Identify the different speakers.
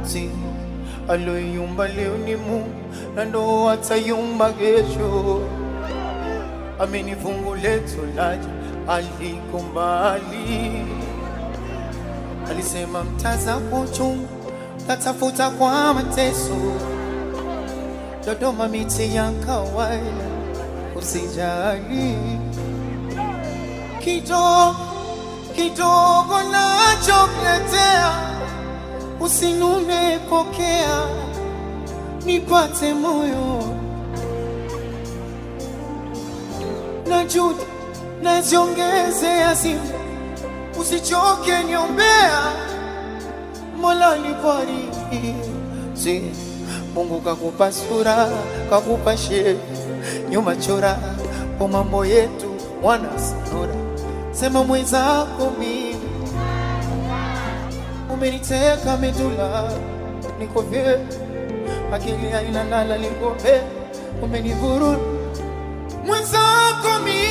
Speaker 1: Si aloyumba leo ni Mungu na ndo atayumba kesho. Amenifungulia tolaji aliko mbali. Alisema mtaza kuchungu tatafuta kwa mateso. Dodoma miti ya kawaida usijali. Kidogo nachokuletea usinune, pokea nipate moyo. Na juhudi naziongeze azimu, usichoke niombea. Mola nibariki. Si Mungu kakupa sura, kakupa shepu, nyuma chora kwa mambo yetu wana sonora. Sema mwenzako mimi umeniteka medula, niko vye akili haina lala, niko vye umenivururu. Mwenzako mimi